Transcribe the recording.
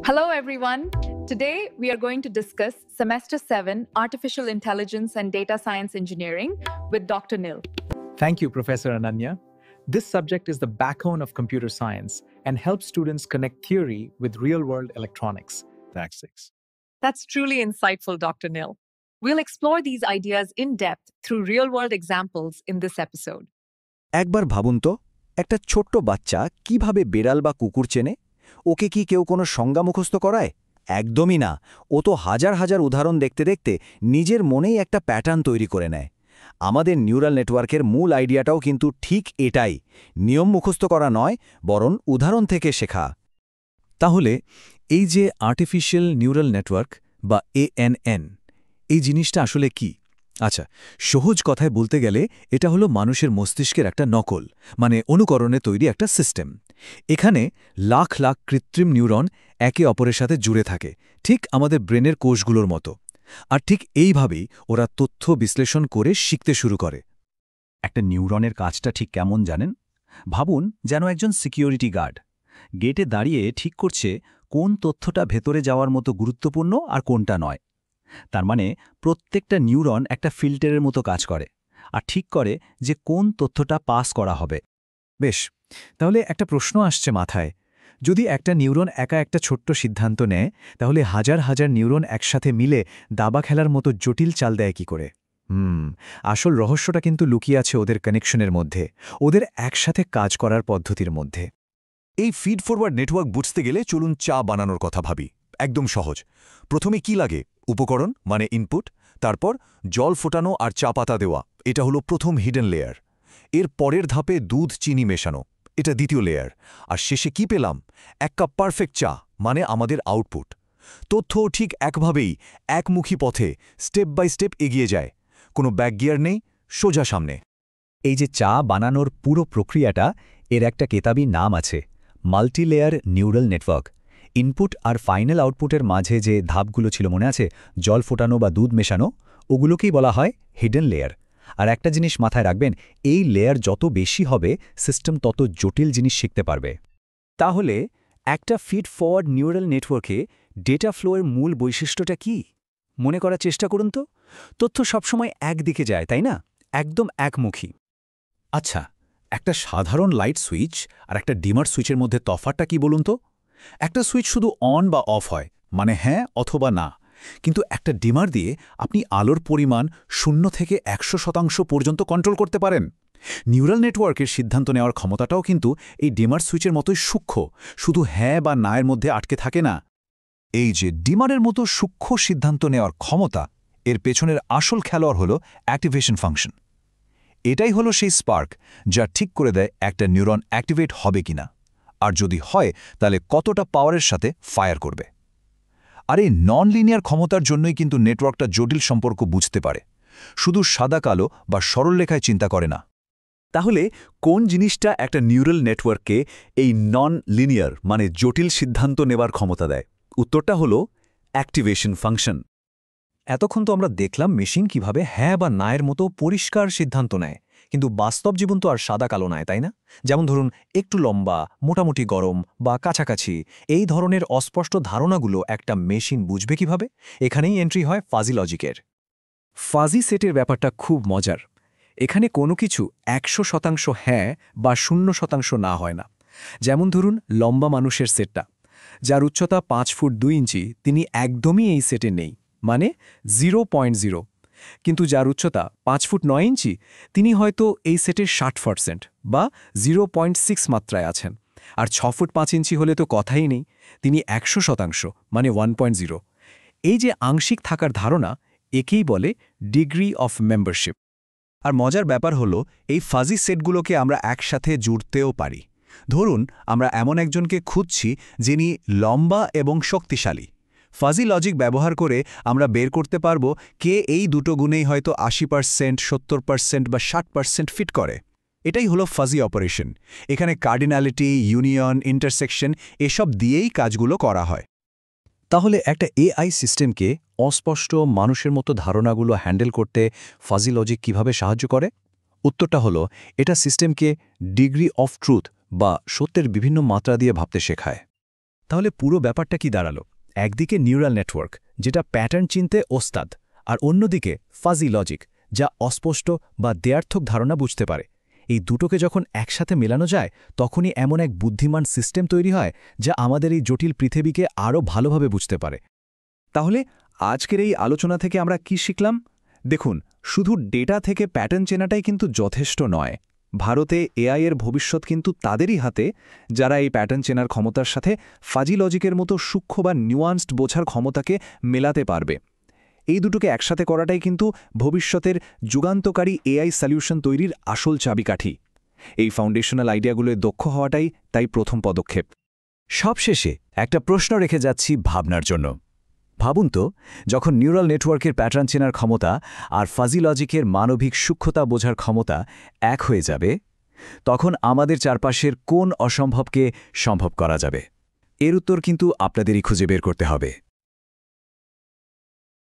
Hello, everyone. Today, we are going to discuss Semester 7 Artificial Intelligence and Data Science Engineering with Dr. Nil. Thank you, Professor Ananya. This subject is the backbone of computer science and helps students connect theory with real-world electronics. Tactics. That's truly insightful, Dr. Nil. We'll explore these ideas in depth through real-world examples in this episode. একবার ভাবুন তো একটা ছোট্ট বাচ্চা কিভাবে বেড়াল বা কুকুর চেনে ওকে কি কেউ কোনো সংজ্ঞা মুখস্থ করায় একদমই না ও তো হাজার হাজার উদাহরণ দেখতে দেখতে নিজের মনেই একটা প্যাটার্ন তৈরি করে নেয় আমাদের নিউরাল নেটওয়ার্কের মূল আইডিয়াটাও কিন্তু ঠিক এটাই নিয়ম মুখস্থ করা নয় বরং উদাহরণ থেকে শেখা তাহলে এই যে আর্টিফিশিয়াল নিউরাল নেটওয়ার্ক বা এএনএন এই জিনিসটা আসলে কি আচ্ছা সহজ কথায় বলতে গেলে এটা হলো মানুষের মস্তিষ্কের একটা নকল মানে অনুকরণে তৈরি একটা সিস্টেম এখানে লাখ লাখ কৃত্রিম নিউরন একে অপরের সাথে জুড়ে থাকে ঠিক আমাদের ব্রেনের কোষগুলোর মতো আর ঠিক এইভাবেই ওরা তথ্য বিশ্লেষণ করে শিখতে শুরু করে একটা নিউরনের কাজটা ঠিক কেমন জানেন ভাবুন যেন একজন সিকিউরিটি গার্ড গেটে দাঁড়িয়ে ঠিক করছে কোন তথ্যটা ভেতরে যাওয়ার মতো গুরুত্বপূর্ণ আর কোনটা নয় তার মানে প্রত্যেকটা নিউরন একটা ফিল্টারের মতো কাজ করে আর ঠিক করে যে কোন তথ্যটা পাস করা হবে বেশ তাহলে একটা প্রশ্ন আসছে মাথায় যদি একটা নিউরন একা একটা ছোট্ট সিদ্ধান্ত নেয় তাহলে হাজার হাজার নিউরন একসাথে মিলে দাবা খেলার মতো জটিল চাল দেয় কি করে আসল রহস্যটা কিন্তু লুকিয়ে আছে ওদের কানেকশনের মধ্যে ওদের একসাথে কাজ করার পদ্ধতির মধ্যে এই ফিড ফরওয়ার্ড নেটওয়ার্ক বুঝতে গেলে চলুন চা বানানোর কথা ভাবি একদম সহজ প্রথমে কি লাগে উপকরণ মানে ইনপুট তারপর জল ফোটানো আর চা পাতা দেওয়া এটা হলো প্রথম হিডেন লেয়ার এর পরের ধাপে দুধ চিনি মেশানো এটা দ্বিতীয় লেয়ার আর শেষে কি পেলাম এক কাপ পারফেক্ট চা মানে আমাদের আউটপুট তথ্যও ঠিক একভাবেই একমুখী পথে স্টেপ বাই স্টেপ এগিয়ে যায় কোনো ব্যাকগিয়ার নেই সোজা সামনে এই যে চা বানানোর পুরো প্রক্রিয়াটা এর একটা কেতাবি নাম আছে মাল্টিলেয়ার নিউরাল নেটওয়ার্ক ইনপুট আর ফাইনাল আউটপুটের মাঝে যে ধাপগুলো ছিল মনে আছে জল ফোটানো বা দুধ মেশানো ওগুলোকেই বলা হয় হিডেন লেয়ার আর একটা জিনিস মাথায় রাখবেন এই লেয়ার যত বেশি হবে সিস্টেম তত জটিল জিনিস শিখতে পারবে তাহলে একটা ফিড ফরওয়ার্ড নিউরাল নেটওয়ার্কে ডেটা ফ্লোয়ের মূল বৈশিষ্ট্যটা কি মনে করার চেষ্টা করুন তো তথ্য সবসময় একদিকে যায় তাই না একদম একমুখী আচ্ছা একটা সাধারণ লাইট সুইচ আর একটা ডিমার সুইচের মধ্যে তফাৎটা কি বলুন তো একটা সুইচ শুধু অন বা অফ হয় মানে হ্যাঁ অথবা না কিন্তু একটা ডিমার দিয়ে আপনি আলোর পরিমাণ 0 থেকে 100% পর্যন্ত কন্ট্রোল করতে পারেন নিউরাল নেটওয়ার্কের সিদ্ধান্ত নেওয়ার ক্ষমতাটাও কিন্তু এই ডিমার সুইচের মতোই সূক্ষ্ম শুধু হ্যাঁ বা না এর মধ্যে আটকে থাকে না এই যে ডিমারের মতো সূক্ষ্ম সিদ্ধান্ত নেওয়ার ক্ষমতা এর পেছনের আসল খেলোয়াড় হল অ্যাক্টিভেশন ফাংশন এটাই হলো সেই স্পার্ক যা ঠিক করে দেয় একটা নিউরন অ্যাক্টিভেট হবে কিনা আর যদি হয় তাহলে কতটা পাওয়ারের সাথে ফায়ার করবে আর এই নন লিনিয়ার ক্ষমতার জন্যই কিন্তু নেটওয়ার্কটা জটিল সম্পর্ক বুঝতে পারে শুধু সাদা কালো বা সরলরেখায় চিন্তা করে না তাহলে কোন জিনিসটা একটা নিউরাল নেটওয়ার্ককে এই নন লিনিয়ার মানে জটিল সিদ্ধান্ত নেবার ক্ষমতা দেয় উত্তরটা হলো অ্যাক্টিভেশন ফাংশন এতক্ষণ তো আমরা দেখলাম মেশিন কিভাবে হ্যাঁ বা না এর মতো পরিষ্কার সিদ্ধান্ত নেয় কিন্তু বাস্তব জীবন তো আর সাদা কালো নয় তাই না যেমন ধরুন একটু লম্বা মোটামুটি গরম বা কাছাকাছি এই ধরনের অস্পষ্ট ধারণাগুলো একটা মেশিন বুঝবে কিভাবে এখানেই এন্ট্রি হয় ফাজি লজিকের ফাজি সেটের ব্যাপারটা খুব মজার এখানে কোনো কিছু 100% হ্যাঁ বা 0% না হয় না যেমন ধরুন লম্বা মানুষের সেটটা যার উচ্চতা 5 ফুট 2 ইঞ্চি তিনি একদমই এই সেটে নেই মানে 0.0 কিন্তু যার উচ্চতা 5 ফুট 9 ইঞ্চি তিনি হয়তো এই সেটের 60% বা 0.6 মাত্রায় আছেন আর 6 ফুট 5 ইঞ্চি হলে তো কথাই নেই তিনি 100% মানে 1.0 এই যে আংশিক থাকার ধারণা একেই বলে ডিগ্রি অফ মেম্বারশিপ আর মজার ব্যাপার হলো এই ফাজি সেটগুলোকে আমরা একসাথে জুড়তেও পারি ধরুন আমরা এমন একজনকে খুঁজছি যিনি লম্বা এবং শক্তিশালী ফাজি লজিক ব্যবহার করে আমরা বের করতে পারব কে এই দুটো গুণেই হয়তো 80% 70% বা 60% ফিট করে এটাই হলো ফাজি অপারেশন এখানে কার্ডিনালিটি ইউনিয়ন ইন্টারসেকশন এসব দিয়েই কাজগুলো করা হয় তাহলে একটা এআই সিস্টেমকে অস্পষ্ট মানুষের মতো ধারণাগুলো হ্যান্ডেল করতে ফাজি লজিক কিভাবে সাহায্য করে উত্তরটা হলো এটা সিস্টেমকে ডিগ্রি অফ ট্রুথ বা সত্যের বিভিন্ন মাত্রা দিয়ে ভাবতে শেখায় তাহলে পুরো ব্যাপারটা কি দাঁড়ালো? একদিকে নিউরাল নেটওয়ার্ক, যেটা প্যাটার্ন চিনতে ওস্তাদ, আর অন্যদিকে ফাজি লজিক, যা অস্পষ্ট বা দ্ব্যর্থক ধারণা বুঝতে পারে। এই দুটোকে যখন একসাথে মেলানো যায়, তখনই এমন এক বুদ্ধিমান সিস্টেম তৈরি হয় যা আমাদের এই জটিল পৃথিবীকে আরও ভালোভাবে বুঝতে পারে। তাহলে আজকের এই আলোচনা থেকে আমরা কি শিখলাম? দেখুন, শুধু ডেটা থেকে প্যাটার্ন চেনাটাই কিন্তু যথেষ্ট নয়। ভারতে এআই এর ভবিষ্যৎ কিন্তু তাদেরই হাতে, যারা এই প্যাটার্ন চেনার ক্ষমতার সাথে ফাজি লজিকের মতো সূক্ষ্ম বা নিউয়ান্সড বোঝার ক্ষমতাকে মেলাতে পারবে। এই দুটোকে একসাথে করাটাই কিন্তু ভবিষ্যতের যুগান্তকারী এআই সলিউশন তৈরির আসল চাবিকাঠি। এই ফাউন্ডেশনাল আইডিয়াগুলোয় দক্ষ হওয়াটাই তাই প্রথম পদক্ষেপ। সবশেষে একটা প্রশ্ন রেখে যাচ্ছি ভাবনার জন্য। ভাবুন তো, যখন নিউরাল নেটওয়ার্কের প্যাটার্ন চেনার ক্ষমতা আর ফাজি লজিকের মানবিক সূক্ষ্মতা বোঝার ক্ষমতা এক হয়ে যাবে, তখন আমাদের চারপাশের কোন অসম্ভবকে সম্ভব করা যাবে? এর উত্তর কিন্তু আপনাদেরই খুঁজে বের করতে হবে।